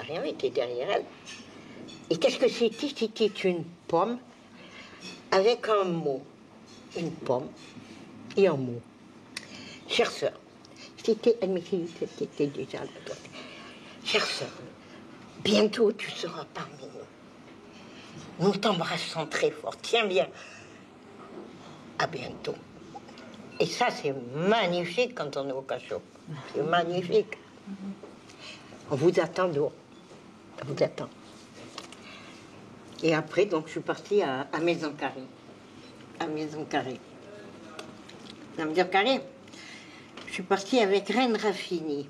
Marion était derrière elle. Et qu'est-ce que c'était? C'était une pomme avec un mot. Une pomme et un mot. Chère sœur, elle m'écrit, c'était déjà là. Chère sœur, bientôt tu seras parmi nous. Nous t'embrassons très fort. Tiens bien. À bientôt. Et ça, c'est magnifique quand on est au cachot. C'est magnifique. On vous attend dehors. On vous attend. Et après, donc, je suis partie à Maison Carrée. À Maison Carrée. À Maison Carrée, je suis partie avec Reine Raffini,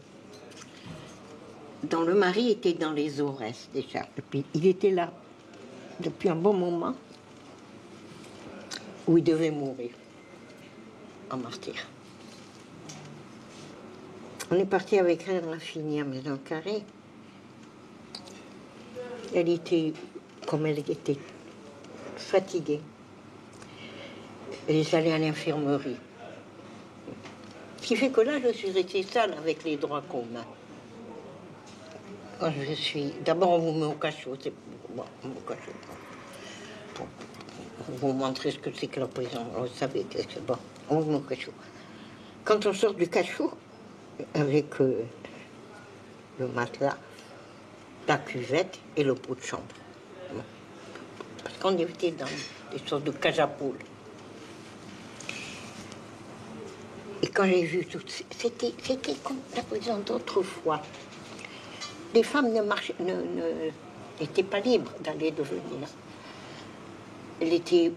dont le mari était dans les Aurès déjà. Et puis, il était là depuis un bon moment où il devait mourir en martyr. On est parti avec Reine Raffini à Maison Carrée. Elle était, comme elle était fatiguée, elle est allée à l'infirmerie. Ce qui fait que là, je suis restée seule avec les droits communs. Quand je suis... D'abord, on vous met au cachot. Bon, au cachot. Pour vous montrer ce que c'est que la prison. Vous savez que c'est bon. On vous met au cachot. Quand on sort du cachot, avec le matelas, la cuvette et le pot de chambre. Bon. Parce qu'on était dans des sortes de cage à poules. Et quand j'ai vu tout, c'était comme la prison d'autrefois. Les femmes n'étaient pas libres d'aller devenir. Elles étaient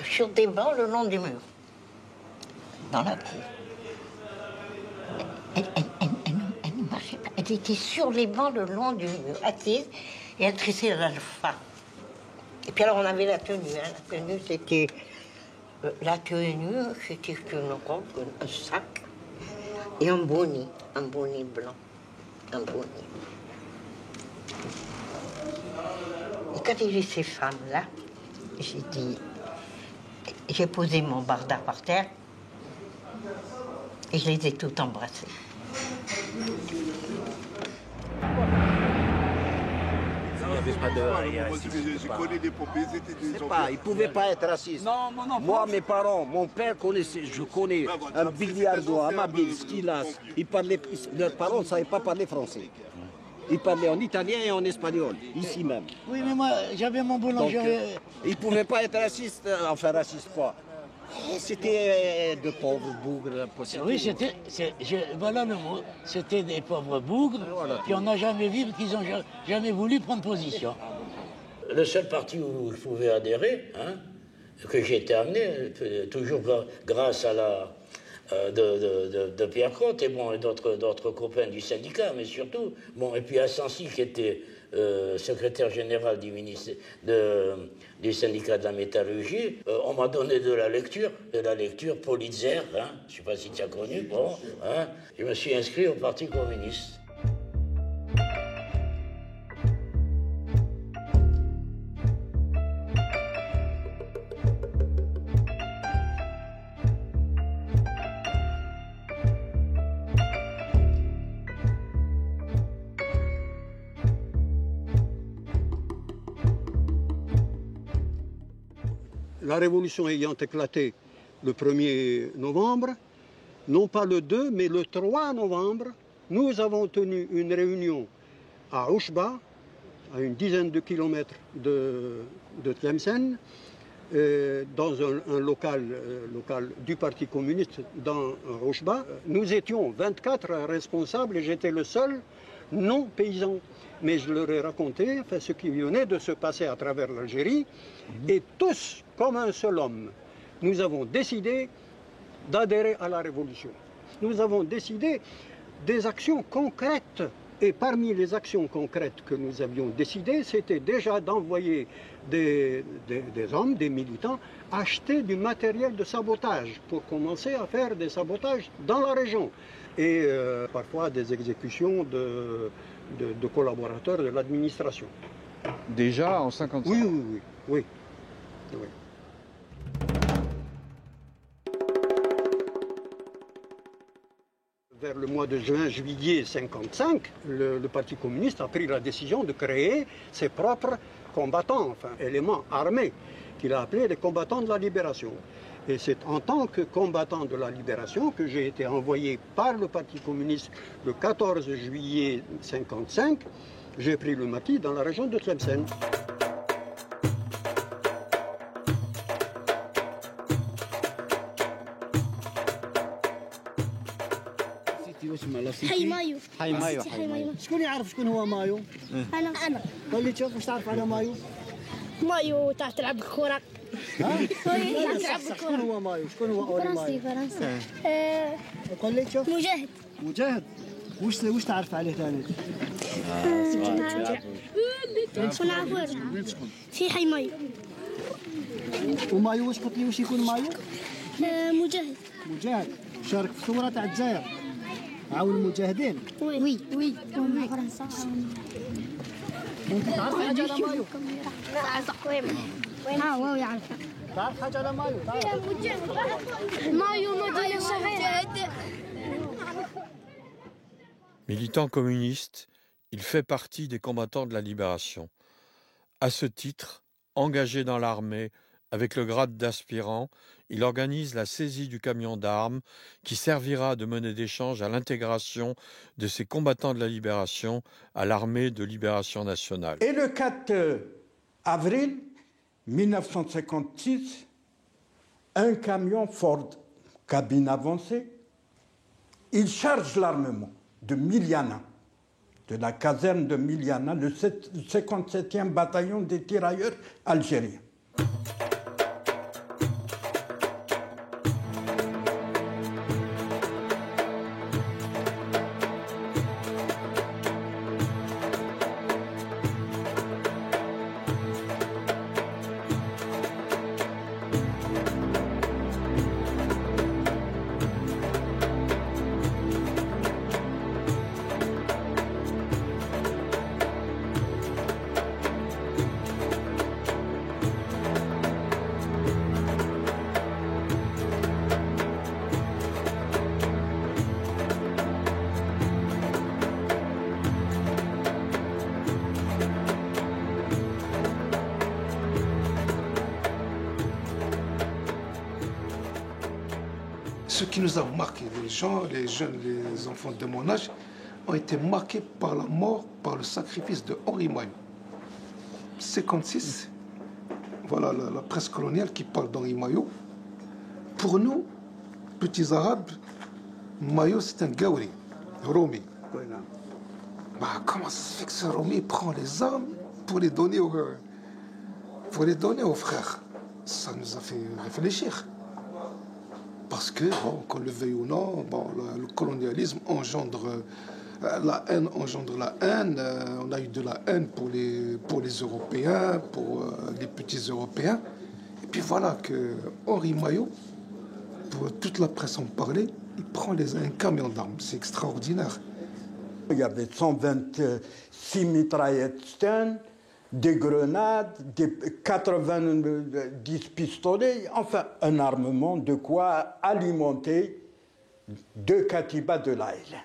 sur des bancs le long du mur, dans la cour. Elles ne marchaient pas. Elles étaient sur les bancs le long du mur, assises, et elles trissaient l'alpha. Et puis alors on avait la tenue. Hein. La tenue, c'était... une robe, un sac et un bonnet blanc, un bonnet. Et quand j'ai vu ces femmes-là, j'ai posé mon barda par terre et je les ai toutes embrassées. Je connais des propriétés des gens. Ils ne pouvaient pas être racistes. Non. Moi, mes parents, mon père connaissait, je connais un Biliardo, Amabil, Skilas. Leurs parents ne savaient pas parler français. Ils parlaient en italien et en espagnol, ici même. Oui, mais moi, j'avais mon boulanger. Ils ne pouvaient pas être racistes, enfin racistes quoi. C'était de pauvres bougres. Oui, voilà le mot. C'était des pauvres bougres qui on n'a jamais vu, qu'ils n'ont jamais voulu prendre position. Le seul parti où je pouvais adhérer, hein, que j'ai été amené, toujours grâce à la de Pierre Crotte et bon, d'autres copains du syndicat, mais surtout, bon, et puis Assensi qui était secrétaire général du syndicat de la métallurgie, on m'a donné de la lecture Politzer, hein, je ne sais pas si tu as connu, bon, hein, je me suis inscrit au Parti communiste. La révolution ayant éclaté le 1er novembre, non pas le 2, mais le 3 novembre, nous avons tenu une réunion à Ouchba, à une dizaine de kilomètres de Tlemcen, dans un local du Parti communiste dans Ouchba. Nous étions 24 responsables et j'étais le seul non-paysan. Mais je leur ai raconté ce qui venait de se passer à travers l'Algérie. Et tous, comme un seul homme, nous avons décidé d'adhérer à la révolution. Nous avons décidé des actions concrètes. Et parmi les actions concrètes que nous avions décidées, c'était déjà d'envoyer des hommes, des militants, acheter du matériel de sabotage pour commencer à faire des sabotages dans la région. Et parfois des exécutions de collaborateurs de l'administration. Déjà en 1955 ? Oui. vers le mois de juillet 1955, le Parti communiste a pris la décision de créer ses propres combattants, enfin éléments armés, qu'il a appelés les combattants de la libération. Et c'est en tant que combattant de la libération que j'ai été envoyé par le Parti communiste le 14 juillet 1955. J'ai pris le maquis dans la région de Tlemcen. حي مايو. حي مايو. حي مايو. شكون يعرف شكون هو مايو؟ أنا. قول لي شوف واش تعرف على مايو؟ مايو تاع تلعب الكرة. ها؟ تلعب شكون الكرة. هو مايو؟ شكون هو أولي مايو؟ فرنسي. قول لي شوف. مجاهد. مجاهد. واش تعرف عليه ثاني؟ ونعرف في حي مايو. ومايو واش قلت لي واش يكون مايو؟ مجاهد. مجاهد. شارك في الثورة تاع الجزائر. عاون المجاهدين. وي. فرنسا. انت تعرف حاجة على مايو؟ واو يعرفها. تعرف حاجة على مايو؟ مايو مجاهد. Militant communiste, il fait partie des combattants de la libération. À ce titre, engagé dans l'armée avec le grade d'aspirant, il organise la saisie du camion d'armes qui servira de monnaie d'échange à l'intégration de ces combattants de la libération à l'armée de libération nationale. Et le 4 avril 1956, un camion Ford, cabine avancée, il charge l'armement de Miliana, de la caserne de Miliana, le 57e bataillon des tirailleurs algériens. Ce qui nous a marqué, les gens, les jeunes, les enfants de mon âge, ont été marqués par la mort, par le sacrifice de Henri Mayo. 56, voilà la presse coloniale qui parle d'Henri Mayo. Pour nous, petits arabes, Mayo c'est un Gaouri, Romi. Bah, comment ça se fait que ce Romi prend les armes pour les donner aux frères? Ça nous a fait réfléchir. Parce que, bon, qu'on le veuille ou non, bon, le colonialisme engendre la haine, on a eu de la haine pour les Européens, pour les petits Européens. Et puis voilà que Henri Mayo, pour toute la presse en parlait, il prend un camion d'armes. C'est extraordinaire. Il y avait 126 mitraillettes Stern, des grenades, des 90 pistolets, enfin un armement de quoi alimenter 2 katibas de la Hélène.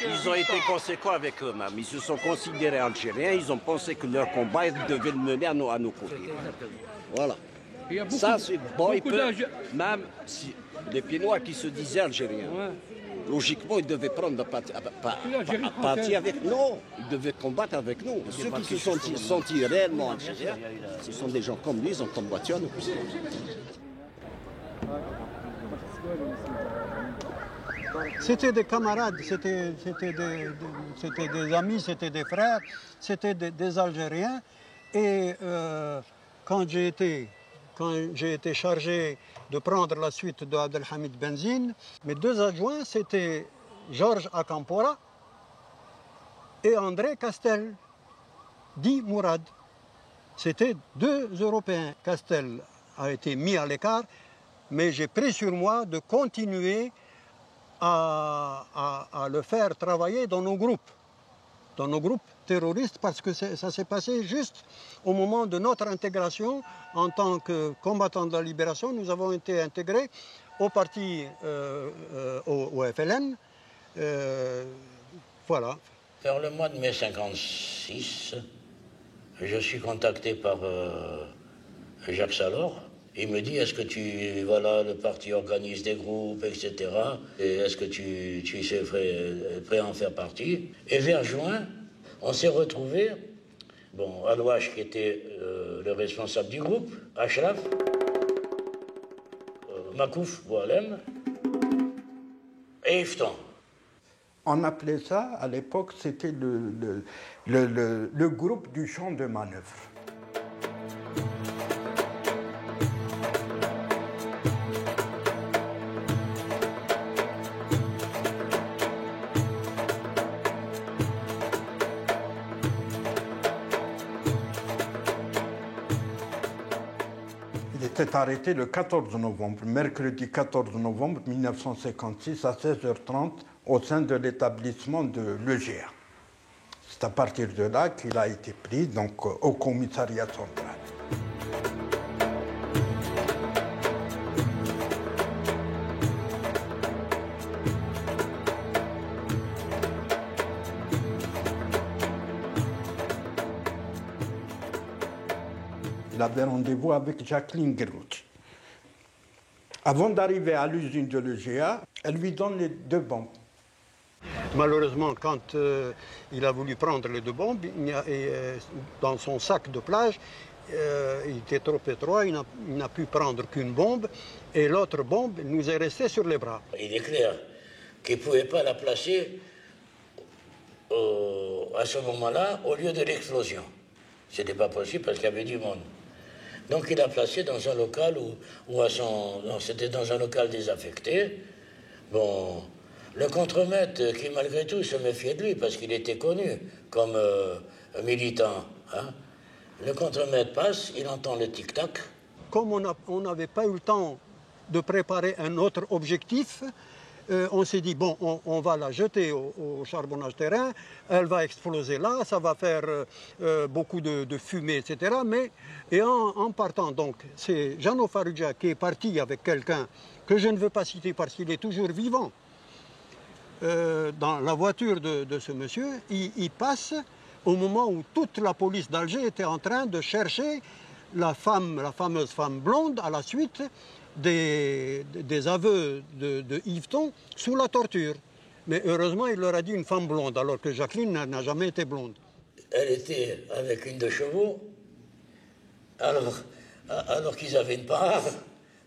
Ils ont été conséquents avec eux-mêmes. Ils se sont considérés algériens. Ils ont pensé que leur combat, ils devaient le mener à nos côtés. Voilà. Ça, c'est bon. Même si les Pieds-Noirs qui se disaient algériens, logiquement, ils devaient prendre parti avec nous. Non, ils devaient combattre avec nous. Ceux qui se sont sentis réellement algériens, ce sont des gens comme lui, ils ont combattu à nos côtés. C'était des camarades, c'était des amis, c'était des frères, c'était des Algériens. Et quand j'ai été chargé de prendre la suite de Abdelhamid Benzine, mes 2 adjoints, c'était Georges Akampora et André Castel, dit Mourad. C'était 2 Européens. Castel a été mis à l'écart, mais j'ai pris sur moi de continuer à le faire travailler dans nos groupes terroristes, parce que ça s'est passé juste au moment de notre intégration en tant que combattants de la libération. Nous avons été intégrés au parti, au FLN. Voilà. Vers le mois de mai 56, je suis contacté par Jacques Salor. Il me dit, est-ce que voilà, le parti organise des groupes, etc. Et est-ce que tu sais prêt à en faire partie? Et vers juin, on s'est retrouvés, bon, Alouache qui était le responsable du groupe, Ashraf, Makouf Boualem et Ifton. On appelait ça, à l'époque, c'était le groupe du champ de manœuvre. Il était arrêté le 14 novembre, mercredi 14 novembre 1956 à 16h30 au sein de l'établissement de l'EGA. C'est à partir de là qu'il a été pris donc, au commissariat central. Il avait rendez-vous avec Jacqueline Gerouch. Avant d'arriver à l'usine de l'EGA, elle lui donne les 2 bombes. Malheureusement, quand il a voulu prendre les 2 bombes, dans son sac de plage, il était trop étroit, il n'a pu prendre qu'une bombe, et l'autre bombe nous est restée sur les bras. Il est clair qu'il ne pouvait pas la placer à ce moment-là au lieu de l'explosion. Ce n'était pas possible parce qu'il y avait du monde. Donc il a placé dans un local c'était dans un local désaffecté. Bon, le contremaître qui malgré tout se méfiait de lui parce qu'il était connu comme militant. Hein. Le contremaître passe, il entend le tic-tac. Comme on n'avait pas eu le temps de préparer un autre objectif, on s'est dit, bon, on va la jeter au charbonnage terrain, elle va exploser là, ça va faire beaucoup de fumée, etc. Et en partant, donc, c'est Jeannot Farrugia qui est parti avec quelqu'un que je ne veux pas citer parce qu'il est toujours vivant. Dans la voiture de ce monsieur, il passe au moment où toute la police d'Alger était en train de chercher la fameuse femme blonde à la suite des aveux de Yveton sous la torture. Mais heureusement, il leur a dit une femme blonde, alors que Jacqueline n'a jamais été blonde. Elle était avec une de chevaux, alors qu'ils avaient une part,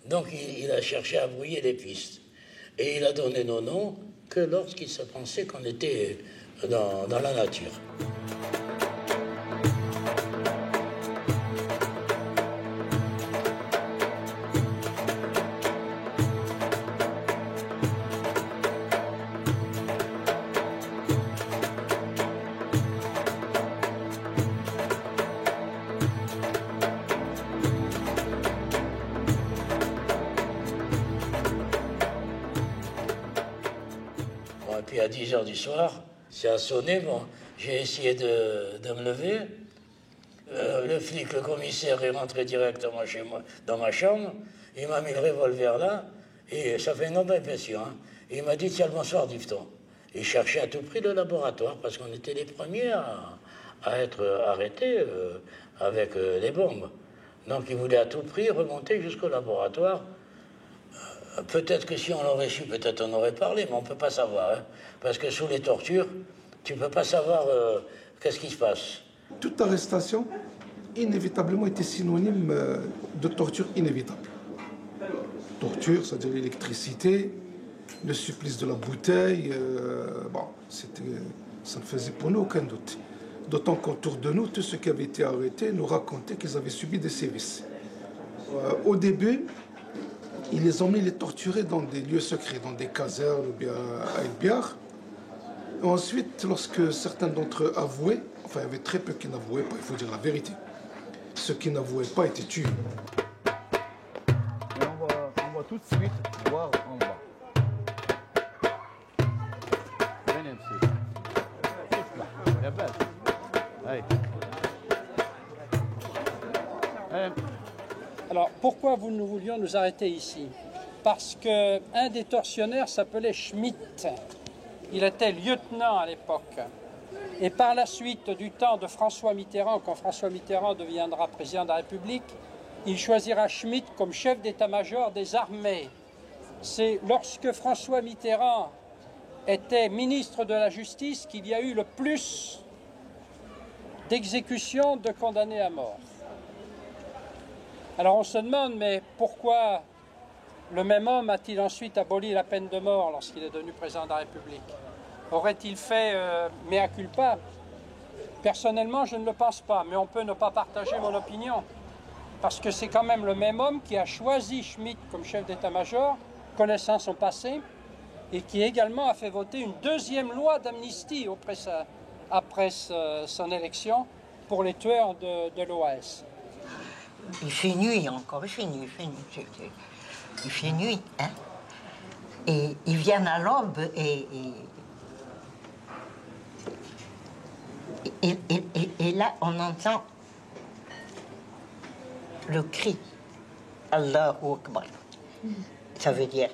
donc il a cherché à brouiller les pistes. Et il a donné nos noms que lorsqu'il se pensait qu'on était dans la nature. Puis à 10h du soir, ça a sonné, bon, j'ai essayé de me lever. Le flic, le commissaire est rentré directement chez moi, dans ma chambre. Il m'a mis le revolver là, et ça fait une grande impression. Hein. Il m'a dit, tiens, le bonsoir, Yveton. Il cherchait à tout prix le laboratoire, parce qu'on était les premiers à être arrêtés avec les bombes. Donc il voulait à tout prix remonter jusqu'au laboratoire. Peut-être que si on l'aurait su, peut-être on aurait parlé, mais on ne peut pas savoir. Hein, parce que sous les tortures, tu ne peux pas savoir qu'est-ce qui se passe. Toute arrestation, inévitablement, était synonyme de torture inévitable. Torture, c'est-à-dire l'électricité, le supplice de la bouteille, bon, ça ne faisait pour nous aucun doute. D'autant qu'autour de nous, tous ceux qui avaient été arrêtés nous racontaient qu'ils avaient subi des sévices. Au début, ils les torturaient dans des lieux secrets, dans des casernes ou bien à El Biar. Et ensuite, lorsque certains d'entre eux avouaient, enfin il y avait très peu qui n'avouaient pas, il faut dire la vérité. Ceux qui n'avouaient pas étaient tués. Et on va tout de suite voir en bas. Alors, pourquoi nous voulions nous arrêter ici? Parce qu'un des tortionnaires s'appelait Schmitt. Il était lieutenant à l'époque. Et par la suite, du temps de François Mitterrand, quand François Mitterrand deviendra président de la République, il choisira Schmitt comme chef d'état-major des armées. C'est lorsque François Mitterrand était ministre de la Justice qu'il y a eu le plus d'exécutions de condamnés à mort. Alors on se demande, mais pourquoi le même homme a-t-il ensuite aboli la peine de mort lorsqu'il est devenu président de la République? Aurait-il fait mea culpa? Personnellement, je ne le pense pas, mais on peut ne pas partager mon opinion. Parce que c'est quand même le même homme qui a choisi Schmitt comme chef d'état-major, connaissant son passé, et qui également a fait voter une deuxième loi d'amnistie après son élection pour les tueurs de l'OAS. Il fait nuit encore, il fait nuit, hein. Et ils viennent à l'aube et là, on entend le cri Allahu Akbar. Ça veut dire,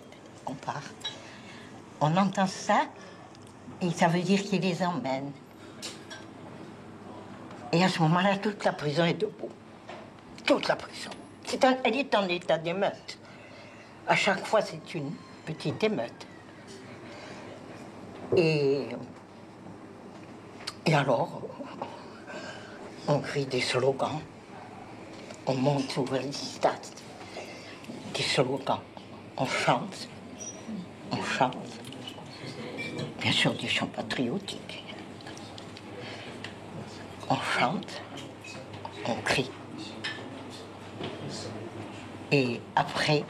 on part. On entend ça et ça veut dire qu'il les emmène. Et à ce moment-là, toute la prison est debout. Toute la prison. Elle est en état d'émeute. À chaque fois, c'est une petite émeute. Et alors, on crie des slogans. On monte ouvrir les stades. Des slogans. On chante. On chante. Bien sûr, des chants patriotiques. On chante. On crie. Et après,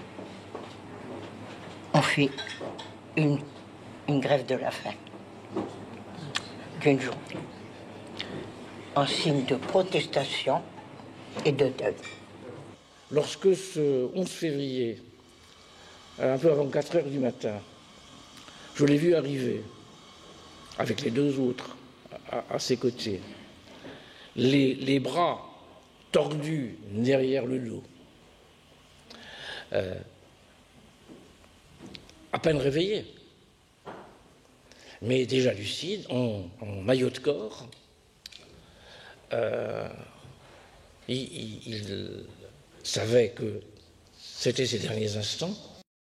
on fait une grève de la faim d'une journée, en signe de protestation et de deuil. Lorsque ce 11 février, un peu avant 4 heures du matin, je l'ai vu arriver, avec les deux autres à ses côtés, les bras tordus derrière le dos, à peine réveillé, mais déjà lucide, en maillot de corps. Il savait que c'était ses derniers instants.